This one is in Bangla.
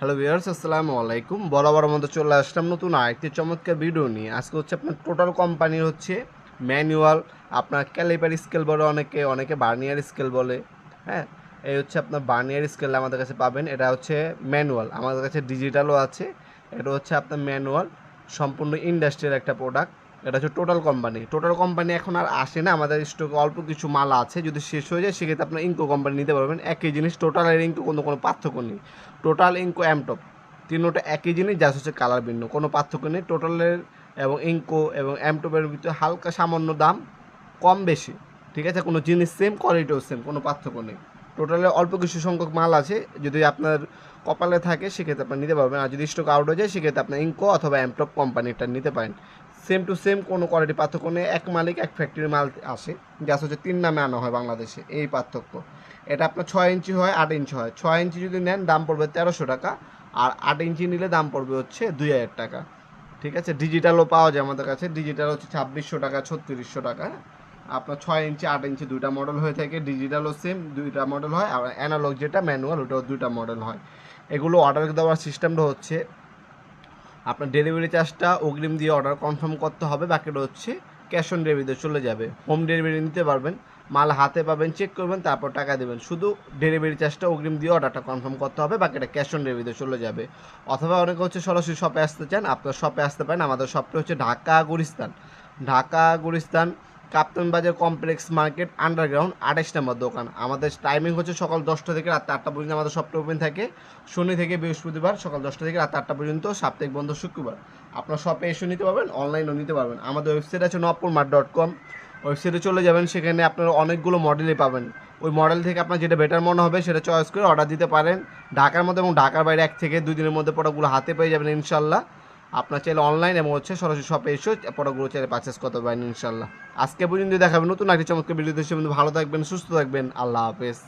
হ্যালো ভিউয়ার্স, আসসালামু আলাইকুম। বরাবর মতো চলে আসলাম নতুন আরেকটি চমৎকার ভিডিও নিয়ে। আজকে হচ্ছে আপনার টোটাল কোম্পানির হচ্ছে ম্যানুয়াল, আপনার ক্যালিপার স্কেল বলে, অনেকে বার্নিয়ার স্কেল বলে। হ্যাঁ, এই হচ্ছে আপনার বার্নিয়ার স্কেল আমাদের কাছে পাবেন। এটা হচ্ছে ম্যানুয়াল, আমাদের কাছে ডিজিটালও আছে। এটা হচ্ছে আপনার ম্যানুয়াল, সম্পূর্ণ ইন্ডাস্ট্রিয়াল একটা প্রোডাক্ট। এটা হচ্ছে টোটাল কোম্পানি এখন আর আসে না, আমাদের স্টকে অল্প কিছু মাল আছে। যদি শেষ হয়ে যায় সেক্ষেত্রে আপনার ইনকো কোম্পানি নিতে পারবেন। একই জিনিস, টোটাল আর ইনকো কোনো পার্থক্য নেই। টোটাল ইনকো এমটপ তিনোটা একই জিনিস, জাস্ট হচ্ছে কালার ভিন্ন, কোনো পার্থক্য নেই। টোটালের এবং ইনকো এবং এমটপের ভিতরে হালকা সামান্য দাম কম বেশি, ঠিক আছে। কোনো জিনিস সেম, কোয়ালিটিও সেম, কোনো পার্থক্য নেই। টোটালে অল্প কিছু সংখ্যক মাল আছে, যদি আপনার কপালে থাকে সেক্ষেত্রে আপনার নিতে পারবেন। আর যদি স্টক আউট হয়ে যায় সেক্ষেত্রে আপনার ইনকো অথবা এমটপ কোম্পানিটা নিতে পারেন। সেম টু সেম, কোনো কোয়ালিটি পার্থক্য নেই। এক মালিক এক ফ্যাক্টরির মাল আসে, জাস্ট হচ্ছে 3 নামে আনা হয় বাংলাদেশে, এই পার্থক্য। এটা আপনার 6 ইঞ্চি হয়, 8 ইঞ্চি হয়। 6 ইঞ্চি যদি নেন দাম পড়বে 1300 টাকা, আর 8 ইঞ্চি নিলে দাম পড়বে হচ্ছে 2000 টাকা, ঠিক আছে। ডিজিটালও পাওয়া যায় আমাদের কাছে, ডিজিটাল হচ্ছে 2600 টাকা, 3600 টাকা। আপনার 6 ইঞ্চি 8 ইঞ্চি দুইটা মডেল হয়ে থাকে, ডিজিটালও সেম দুইটা মডেল হয়, আর অ্যানালগ যেটা ম্যানুয়াল ওটাও দুইটা মডেল হয়। এগুলো অর্ডার দেওয়ার সিস্টেমটা হচ্ছে আপনার ডেলিভারি চার্জটা অগ্রিম দিয়ে অর্ডার কনফার্ম করতে হবে, বাকিটা হচ্ছে ক্যাশ অন ডেলিভারিতে চলে যাবে। হোম ডেলিভারি নিতে পারবেন, মাল হাতে পাবেন, চেক করবেন, তারপর টাকা দেবেন। শুধু ডেলিভারি চার্জটা অগ্রিম দিয়ে অর্ডারটা কনফার্ম করতে হবে, বাকিটা ক্যাশ অন ডেলিভারিতে চলে যাবে। অথবা অনেকে হচ্ছে সরাসরি শপে আসতে চান, আপনার শপে আসতে পারেন। আমাদের শপটা হচ্ছে ঢাকা গুলিস্তান কাপ্তান বাজার কমপ্লেক্স মার্কেট আন্ডারগ্রাউন্ড 28 নম্বর দোকান। আমাদের টাইমিং হচ্ছে সকাল 10টা থেকে রাত 8টা পর্যন্ত আমাদের শপটা ওপেন থাকে। শনি থেকে বৃহস্পতিবার সকাল 10টা থেকে রাত 8টা পর্যন্ত, সাপ্তাহিক বন্ধ শুক্রবার। আপনার শপে এসে নিতে পারবেন, অনলাইনেও নিতে পারবেন। আমাদের ওয়েবসাইট আছে নপুরমার্ট.com, ওয়েবসাইটে চলে যাবেন, সেখানে আপনারা অনেকগুলো মডেলই পাবেন। ওই মডেল থেকে আপনার যেটা বেটার মনে হবে সেটা চয়েস করে অর্ডার দিতে পারেন। ঢাকার মধ্যে এবং ঢাকার বাইরে 1 থেকে 2 দিনের মধ্যে প্রোডাক্টগুলো হাতে পেয়ে যাবেন ইনশাল্লাহ। আপনার চাইলে অনলাইন এবং হচ্ছে সরাসরি শপে এসে প্রোডাক্টগুলো চাইলে পারচেস করতে পারেন ইনশাল্লাহ। আজকে পর্যন্ত দেখাবেন নতুন একটি চমৎকার ভিডিও। দেশে ভালো থাকবেন, সুস্থ থাকবেন, আল্লাহ হাফেজ।